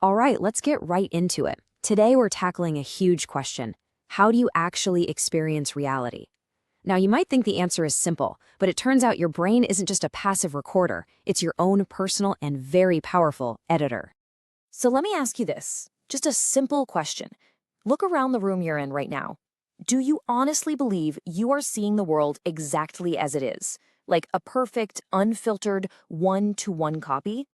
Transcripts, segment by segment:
All right, let's get right into it. Today we're tackling a huge question. How do you actually experience reality? Now, you might think the answer is simple, but it turns out your brain isn't just a passive recorder, it's your own personal and very powerful editor. So let me ask you this, just a simple question. Look around the room you're in right now. Do you honestly believe you are seeing the world exactly as it is? Like a perfect, unfiltered, one-to-one copy?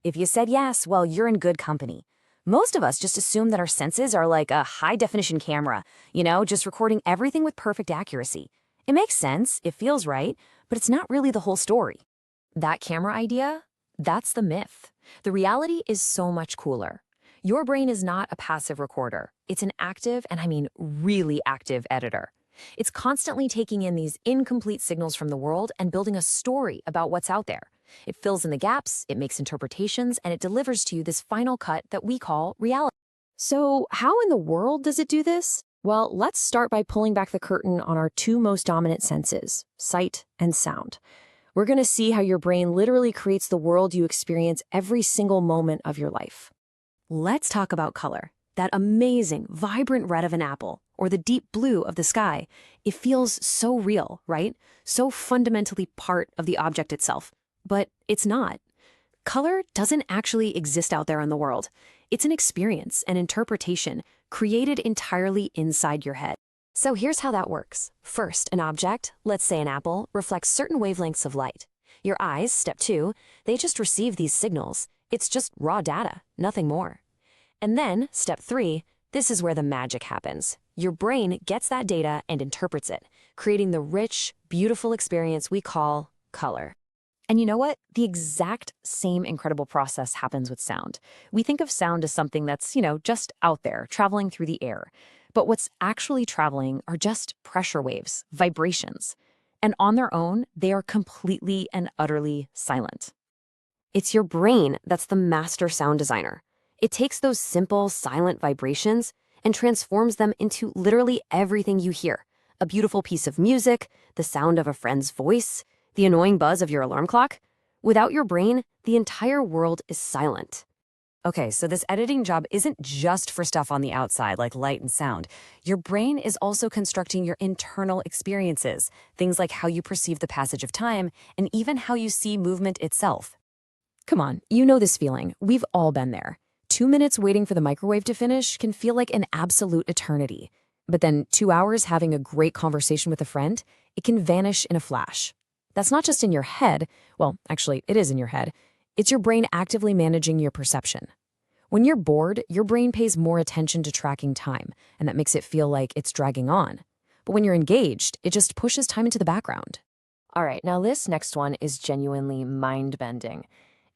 If you said yes, well, you're in good company. Most of us just assume that our senses are like a high-definition camera, just recording everything with perfect accuracy. It makes sense, it feels right, but it's not really the whole story. That camera idea? That's the myth. The reality is so much cooler. Your brain is not a passive recorder. It's an active, and I mean really active editor. It's constantly taking in these incomplete signals from the world and building a story about what's out there. It fills in the gaps, it makes interpretations, and it delivers to you this final cut that we call reality. So, how in the world does it do this? Well, let's start by pulling back the curtain on our two most dominant senses, sight and sound. We're going to see how your brain literally creates the world you experience every single moment of your life. Let's talk about color. That amazing, vibrant red of an apple, or the deep blue of the sky. It feels so real, right? So fundamentally part of the object itself. But it's not. Color doesn't actually exist out there in the world. It's an experience, an interpretation, created entirely inside your head. So here's how that works. First, an object, let's say an apple, reflects certain wavelengths of light. Your eyes, step two, they just receive these signals. It's just raw data, nothing more. And then, step three, this is where the magic happens. Your brain gets that data and interprets it, creating the rich, beautiful experience we call color. And you know what? The exact same incredible process happens with sound. We think of sound as something that's, just out there, traveling through the air. But what's actually traveling are just pressure waves, vibrations. And on their own, they are completely and utterly silent. It's your brain that's the master sound designer. It takes those simple, silent vibrations and transforms them into literally everything you hear. A beautiful piece of music, the sound of a friend's voice, the annoying buzz of your alarm clock. Without your brain, the entire world is silent. Okay, so this editing job isn't just for stuff on the outside like light and sound. Your brain is also constructing your internal experiences, things like how you perceive the passage of time and even how you see movement itself. Come on, you know this feeling. We've all been there. 2 minutes waiting for the microwave to finish can feel like an absolute eternity. But then 2 hours having a great conversation with a friend, it can vanish in a flash. That's not just in your head. Well, actually, it is in your head. It's your brain actively managing your perception. When you're bored, your brain pays more attention to tracking time, and that makes it feel like it's dragging on. But when you're engaged, it just pushes time into the background. All right, now this next one is genuinely mind-bending.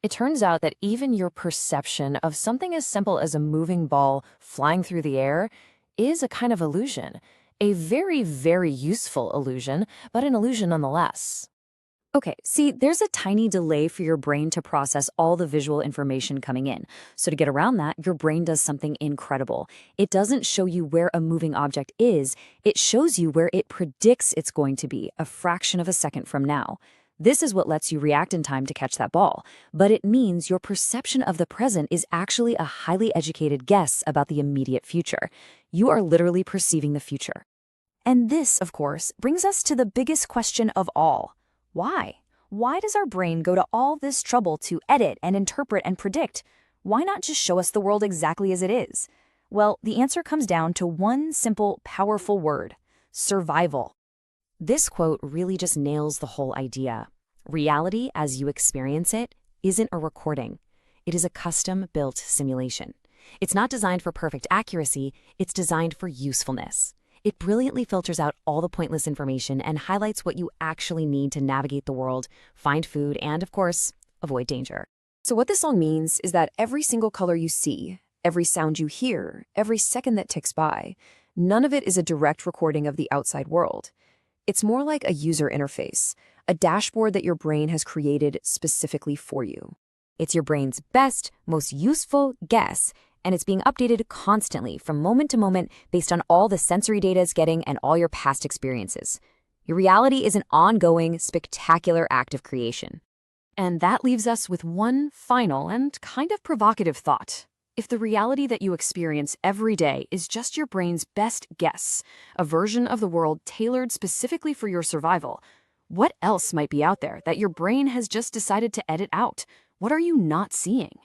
It turns out that even your perception of something as simple as a moving ball flying through the air is a kind of illusion. A very, very useful illusion, but an illusion nonetheless. Okay, see, there's a tiny delay for your brain to process all the visual information coming in. So to get around that, your brain does something incredible. It doesn't show you where a moving object is, it shows you where it predicts it's going to be a fraction of a second from now. This is what lets you react in time to catch that ball, but it means your perception of the present is actually a highly educated guess about the immediate future. You are literally perceiving the future. And this, of course, brings us to the biggest question of all. Why? Why does our brain go to all this trouble to edit and interpret and predict? Why not just show us the world exactly as it is? Well, the answer comes down to one simple, powerful word: survival. This quote really just nails the whole idea. Reality, as you experience it, isn't a recording. It is a custom-built simulation. It's not designed for perfect accuracy, it's designed for usefulness. It brilliantly filters out all the pointless information and highlights what you actually need to navigate the world, find food, and, of course, avoid danger. So what this all means is that every single color you see, every sound you hear, every second that ticks by, none of it is a direct recording of the outside world. It's more like a user interface, a dashboard that your brain has created specifically for you. It's your brain's best, most useful guess, and it's being updated constantly from moment to moment based on all the sensory data it's getting and all your past experiences. Your reality is an ongoing, spectacular act of creation. And that leaves us with one final and kind of provocative thought. If the reality that you experience every day is just your brain's best guess, a version of the world tailored specifically for your survival, what else might be out there that your brain has just decided to edit out? What are you not seeing?